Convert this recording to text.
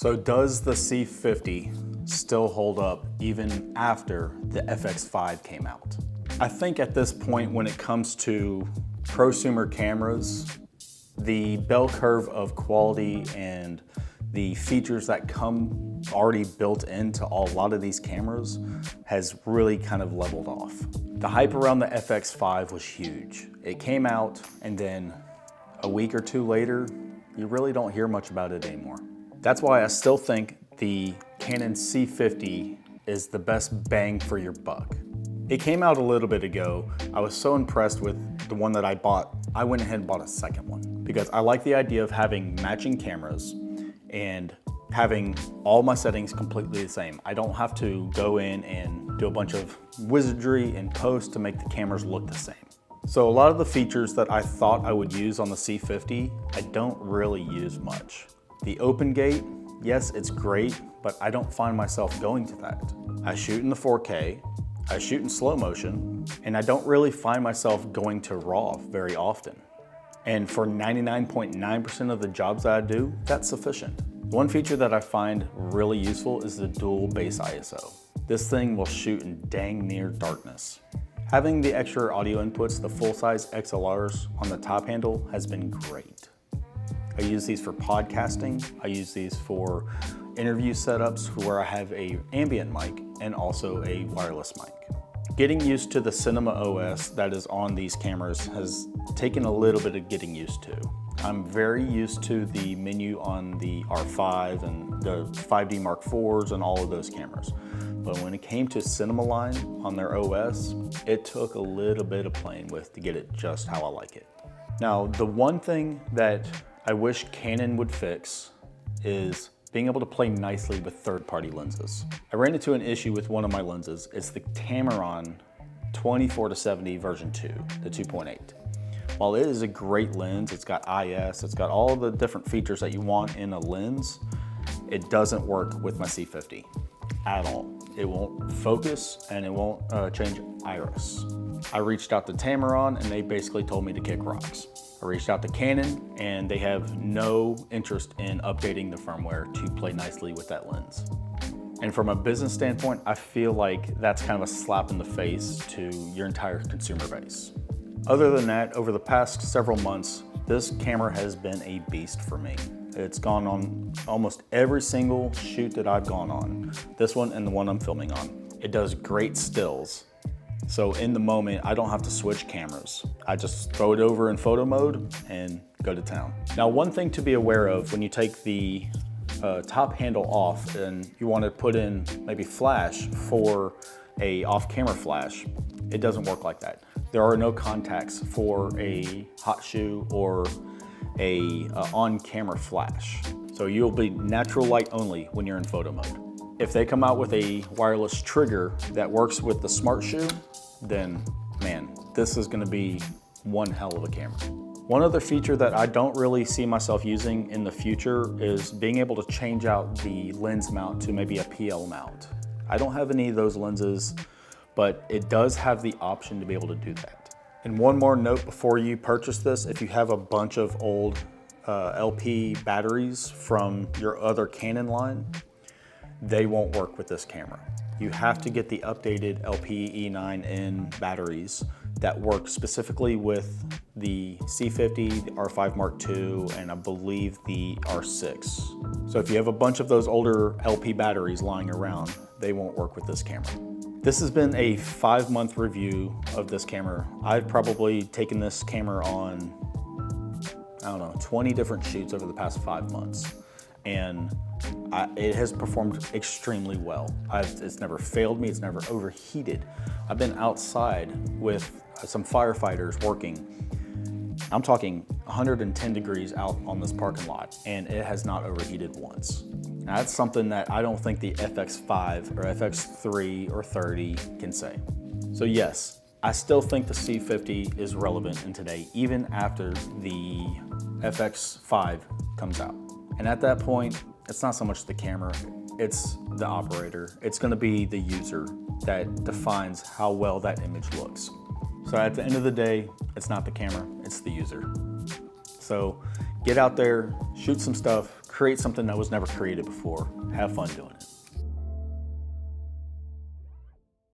So does the C50 still hold up even after the FX5 came out? I think at this point, when it comes to prosumer cameras, the bell curve of quality and the features that come already built into a lot of these cameras has really kind of leveled off. The hype around the FX5 was huge. It came out, and then a week or two later, you really don't hear much about it anymore. That's why I still think the Canon C50 is the best bang for your buck. It came out a little bit ago. I was so impressed with the one that I bought, I went ahead and bought a second one because I like the idea of having matching cameras and having all my settings completely the same. I don't have to go in and do a bunch of wizardry in post to make the cameras look the same. So a lot of the features that I thought I would use on the C50, I don't really use much. The open gate, yes, it's great, but I don't find myself going to that. I shoot in the 4K, I shoot in slow motion, and I don't really find myself going to RAW very often. And for 99.9% of the jobs that I do, that's sufficient. One feature that I find really useful is the dual base ISO. This thing will shoot in dang near darkness. Having the extra audio inputs, the full-size XLRs on the top handle has been great. I use these for podcasting. I use these for interview setups where I have an ambient mic and also a wireless mic. Getting used to the Cinema OS that is on these cameras has taken a little bit of getting used to. I'm very used to the menu on the R5 and the 5D Mark IVs and all of those cameras. But when it came to Cinema Line on their OS, it took a little bit of playing with to get it just how I like it. Now, the one thing that I wish Canon would fix is being able to play nicely with third-party lenses. I ran into an issue with one of my lenses. It's the Tamaron 24-70 version 2, the 2.8. While it is a great lens, it's got IS, it's got all the different features that you want in a lens, it doesn't work with my C50 at all. It won't focus and it won't change iris. I reached out to Tamaron and they basically told me to kick rocks. I reached out to Canon and they have no interest in updating the firmware to play nicely with that lens. And from a business standpoint, I feel like that's kind of a slap in the face to your entire consumer base. Other than that, over the past several months, this camera has been a beast for me. It's gone on almost every single shoot that I've gone on, this one and the one I'm filming on. It does great stills. So in the moment, I don't have to switch cameras. I just throw it over in photo mode and go to town. Now, one thing to be aware of when you take the top handle off and you want to put in maybe flash for a off-camera flash, it doesn't work like that. There are no contacts for a hot shoe or a on-camera flash. So you'll be natural light only when you're in photo mode. If they come out with a wireless trigger that works with the smart shoe, then man, this is gonna be one hell of a camera. One other feature that I don't really see myself using in the future is being able to change out the lens mount to maybe a PL mount. I don't have any of those lenses, but it does have the option to be able to do that. And one more note before you purchase this, if you have a bunch of old LP batteries from your other Canon line, they won't work with this camera. You have to get the updated LP E9N batteries that work specifically with the C50, the R5 Mark II, and I believe the R6. So if you have a bunch of those older LP batteries lying around, they won't work with this camera. This has been a 5-month review of this camera. I've probably taken this camera on, 20 different shoots over the past 5 months. And it has performed extremely well. It's never failed me, it's never overheated. I've been outside with some firefighters working. I'm talking 110 degrees out on this parking lot, and it has not overheated once. Now, that's something that I don't think the FX5 or FX3 or 30 can say. So yes, I still think the C50 is relevant in today, even after the FX5 comes out. And at that point, it's not so much the camera, it's the operator. It's gonna be the user that defines how well that image looks. So at the end of the day, it's not the camera, it's the user. So get out there, shoot some stuff, create something that was never created before. Have fun doing it.